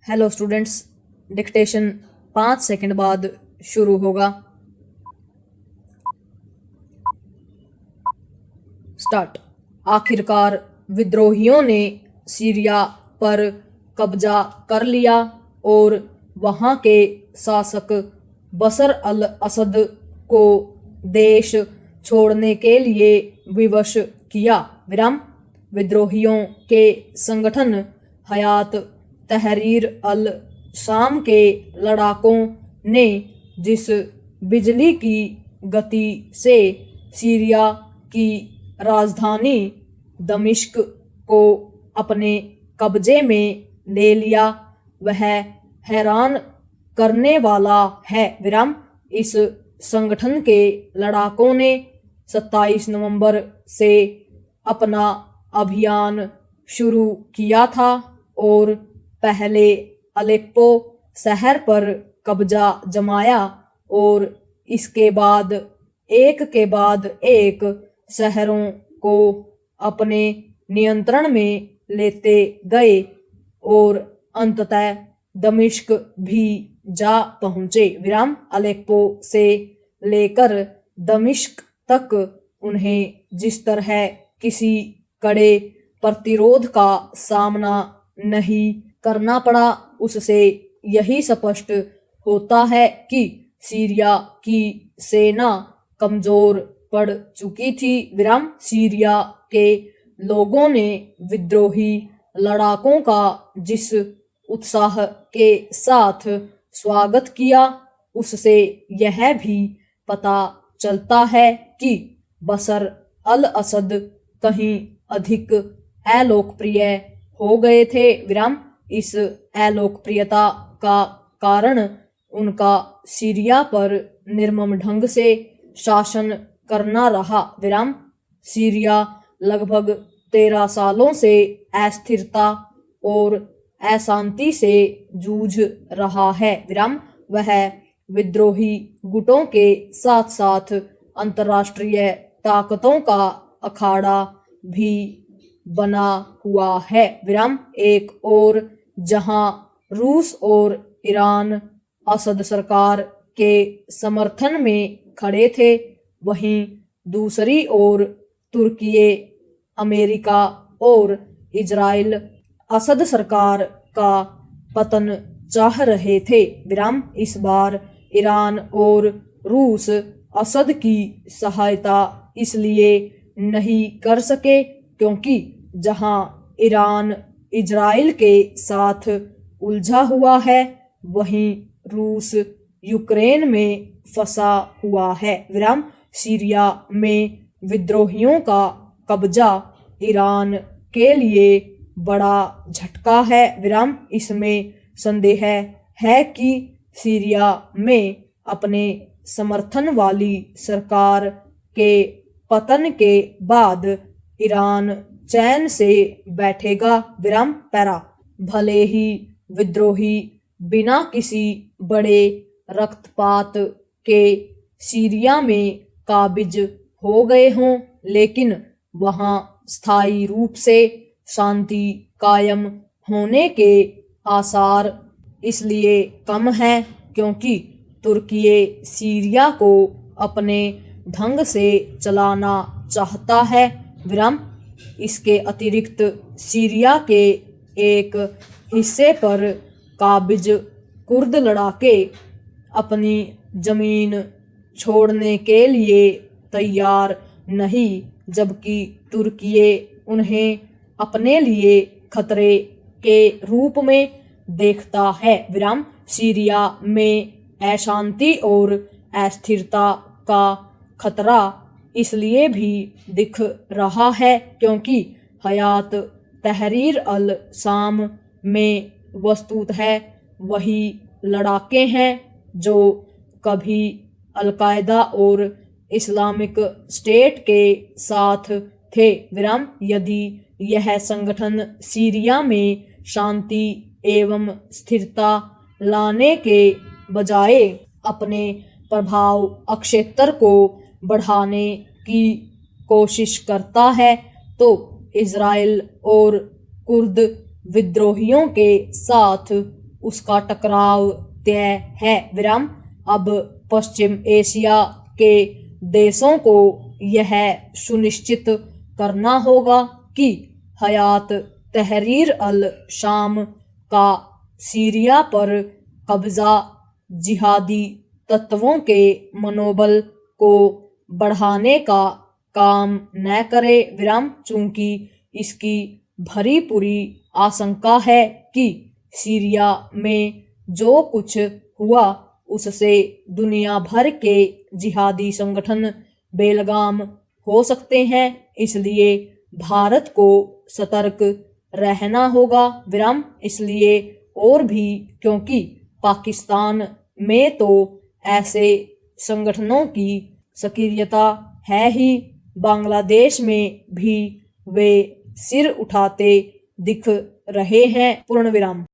Hello students, dictation 5 second बाद शुरू होगा। स्टार्ट। आखिरकार विद्रोहियों ने सीरिया पर कब्जा कर लिया और वहां के शासक बशर अल असद को देश छोड़ने के लिए विवश किया। विद्रोहियों के संगठन हयात तहरीर अल शाम के लड़ाकों ने जिस बिजली की गति से सीरिया की राजधानी दमिश्क को अपने कब्जे में ले लिया, वह हैरान करने वाला है। इस संगठन के लड़ाकों ने 27 नवंबर से अपना अभियान शुरू किया था और पहले अलेप्पो शहर पर कब्जा जमाया और इसके बाद एक शहरों को अपने नियंत्रण में लेते गए और अंततः दमिश्क भी जा पहुंचे। अलेप्पो से लेकर दमिश्क तक उन्हें जिस तरह किसी कड़े प्रतिरोध का सामना नहीं करना पड़ा, उससे यही स्पष्ट होता है कि सीरिया की सेना कमजोर पड़ चुकी थी। सीरिया के लोगों ने विद्रोही लड़ाकों का जिस उत्साह के साथ स्वागत किया, उससे यह भी पता चलता है कि बशर अल असद कहीं अधिक अलोकप्रिय हो गए थे। इस अलोकप्रियता का कारण उनका सीरिया पर निर्मम ढंग से शासन करना रहा। सीरिया लगभग 13 सालों से अस्थिरता और अशांति से जूझ रहा है। वह विद्रोही गुटों के साथ साथ अंतर्राष्ट्रीय ताकतों का अखाड़ा भी बना हुआ है। एक और जहां रूस और ईरान असद सरकार के समर्थन में खड़े थे, वहीं दूसरी ओर तुर्की, अमेरिका और इजराइल असद सरकार का पतन चाह रहे थे। इस बार ईरान और रूस असद की सहायता इसलिए नहीं कर सके क्योंकि जहां ईरान इजराइल के साथ उलझा हुआ है, वहीं रूस यूक्रेन में फंसा हुआ है। सीरिया में विद्रोहियों का कब्जा ईरान के लिए बड़ा झटका है। इसमें संदेह है कि सीरिया में अपने समर्थन वाली सरकार के पतन के बाद ईरान चैन से बैठेगा। पैरा भले ही विद्रोही बिना किसी बड़े रक्तपात के सीरिया में काबिज हो गए हों, लेकिन वहां स्थायी रूप से शांति कायम होने के आसार इसलिए कम हैं क्योंकि तुर्की सीरिया को अपने ढंग से चलाना चाहता है। इसके अतिरिक्त सीरिया के एक हिस्से पर काबिज कुर्द लड़ाके अपनी जमीन छोड़ने के लिए तैयार नहीं, जबकि तुर्की उन्हें अपने लिए खतरे के रूप में देखता है। सीरिया में अशांति और अस्थिरता का खतरा इसलिए भी दिख रहा है क्योंकि हयात तहरीर अल शाम में वस्तुतः वही लड़ाके हैं जो कभी अल-कायदा और इस्लामिक स्टेट के साथ थे। यदि यह संगठन सीरिया में शांति एवं स्थिरता लाने के बजाय अपने प्रभाव क्षेत्र को बढ़ाने की कोशिश करता है, तो इजराइल और कुर्द विद्रोहियों के साथ उसका टकराव तय है विराम। अब पश्चिम एशिया के देशों को यह सुनिश्चित करना होगा कि हयात तहरीर अल शाम का सीरिया पर कब्जा जिहादी तत्वों के मनोबल को बढ़ाने का काम न करे विराम, चूंकि इसकी भरी पूरी आशंका है कि सीरिया में जो कुछ हुआ उससे दुनिया भर के जिहादी संगठन बेलगाम हो सकते हैं। इसलिए भारत को सतर्क रहना होगा विराम, इसलिए और भी क्योंकि पाकिस्तान में तो ऐसे संगठनों की सक्रियता है ही, बांग्लादेश में भी वे सिर उठाते दिख रहे हैं। पूर्ण विराम।